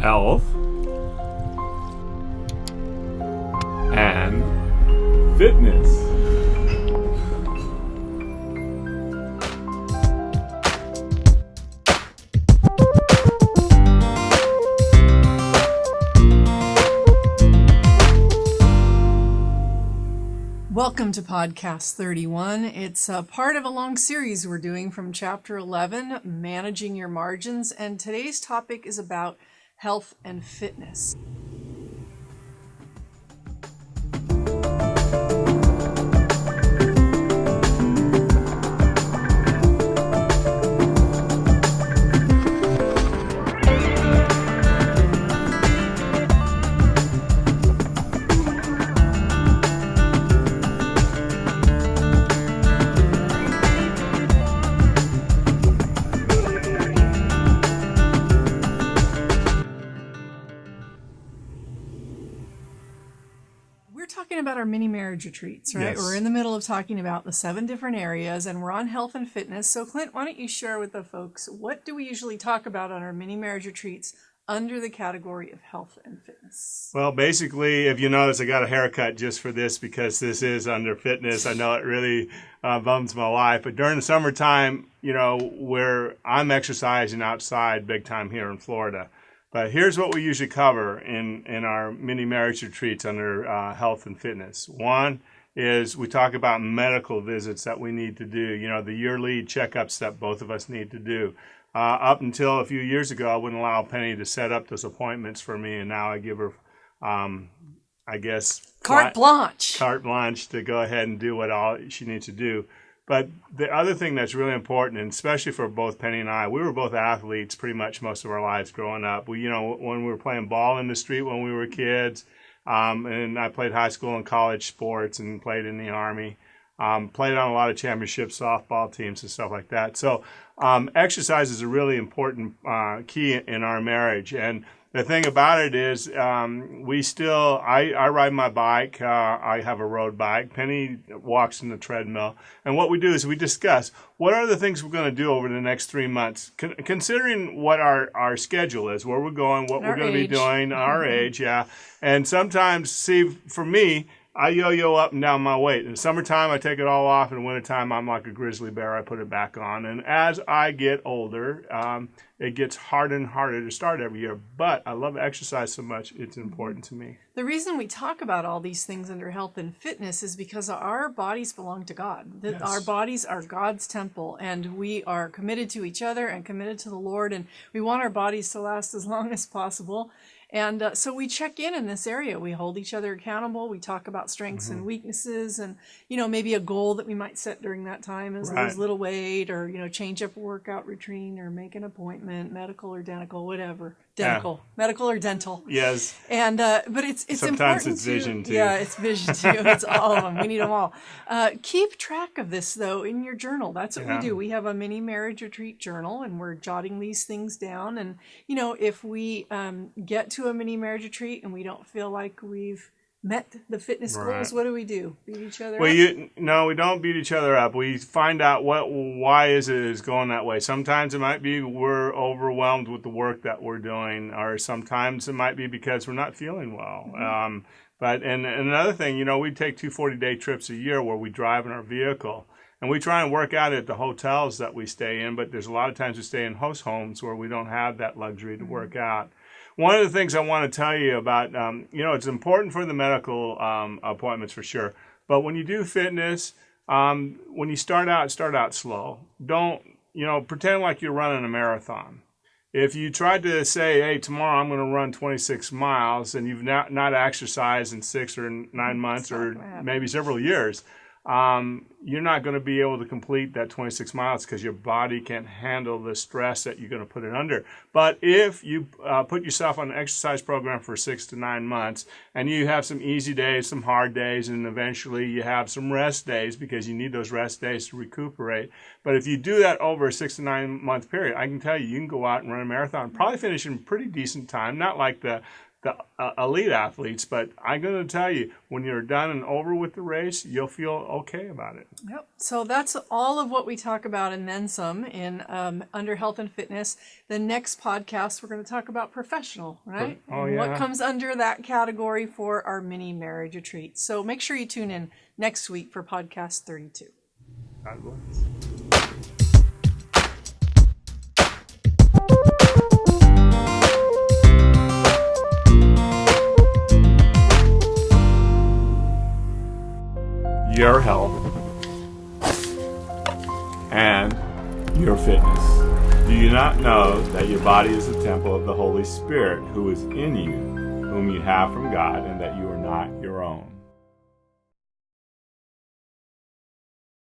health, and fitness. Welcome to Podcast 31. It's a part of a long series we're doing from Chapter 11, Managing Your Margins, and today's topic is about health and fitness. About our mini marriage retreats, right? Yes. We're in the middle of talking about the 7 different areas, and we're on health and fitness. So Clint, why don't you share with the folks, what do we usually talk about on our mini marriage retreats under the category of health and fitness? Well, basically, if you notice, I got a haircut just for this because this is under fitness. I know it really bums my life, but during the summertime, where I'm exercising outside big time here in Florida. But here's what we usually cover in our mini marriage retreats under health and fitness. One is we talk about medical visits that we need to do, the yearly checkups that both of us need to do. Up until a few years ago, I wouldn't allow Penny to set up those appointments for me, and now I give her, Carte blanche. Carte blanche to go ahead and do what all she needs to do. But the other thing that's really important, and especially for both Penny and I, we were both athletes pretty much most of our lives growing up. We, when we were playing ball in the street when we were kids, and I played high school and college sports and played in the Army, played on a lot of championship softball teams and stuff like that. So exercise is a really important key in our marriage. And the thing about it is I ride my bike. I have a road bike. Penny walks in the treadmill. And what we do is we discuss what are the things we're going to do over the next 3 months, considering what our schedule is, where we're going, what we're going to be doing, our age, yeah. And sometimes, see, for me, I yo-yo up and down my weight. In the summertime, I take it all off. In the wintertime, I'm like a grizzly bear. I put it back on. And as I get older, it gets harder and harder to start every year. But I love exercise so much, it's important to me. The reason we talk about all these things under health and fitness is because our bodies belong to God. Yes. Our bodies are God's temple, and we are committed to each other and committed to the Lord, and we want our bodies to last as long as possible. And so we check in this area. We hold each other accountable. We talk about strengths and weaknesses, and maybe a goal that we might set during that time is lose a little weight, or change up a workout routine, or make an appointment, medical or dental, whatever. Medical or dental. Yes. And but it's sometimes important it's vision too. Yeah, it's vision too. It's all of them. We need them all. Keep track of this though in your journal. That's what we do. We have a mini marriage retreat journal, and we're jotting these things down. And if we get to a mini marriage retreat and we don't feel like we've met the fitness goals, what do? Beat each other up? No, we don't beat each other up. We find out why is going that way. Sometimes it might be we're overwhelmed with the work that we're doing, or sometimes it might be because we're not feeling well. But another thing, we take 2 40-day trips a year where we drive in our vehicle. And we try and work out at the hotels that we stay in, but there's a lot of times we stay in host homes where we don't have that luxury to work out. One of the things I want to tell you about, it's important for the medical appointments for sure. But when you do fitness, when you start out slow. Don't, pretend like you're running a marathon. If you tried to say, hey, tomorrow I'm going to run 26 miles, and you've not exercised in 6 or 9 months or maybe several years, you're not going to be able to complete that 26 miles because your body can't handle the stress that you're going to put it under. But if you put yourself on an exercise program for 6 to 9 months, and you have some easy days, some hard days, and eventually you have some rest days because you need those rest days to recuperate. But if you do that over a 6 to 9 month period, I can tell you, you can go out and run a marathon, probably finish in pretty decent time, not like the the elite athletes, but I'm going to tell you, when you're done and over with the race, you'll feel okay about it. Yep. So that's all of what we talk about and then some in under health and fitness. The next podcast, we're going to talk about professional, right? Oh, And yeah. what comes under that category for our mini marriage retreat. So make sure you tune in next week for podcast 32. God bless. Your health and your fitness. Do you not know that your body is the temple of the Holy Spirit who is in you, whom you have from God, and that you are not your own?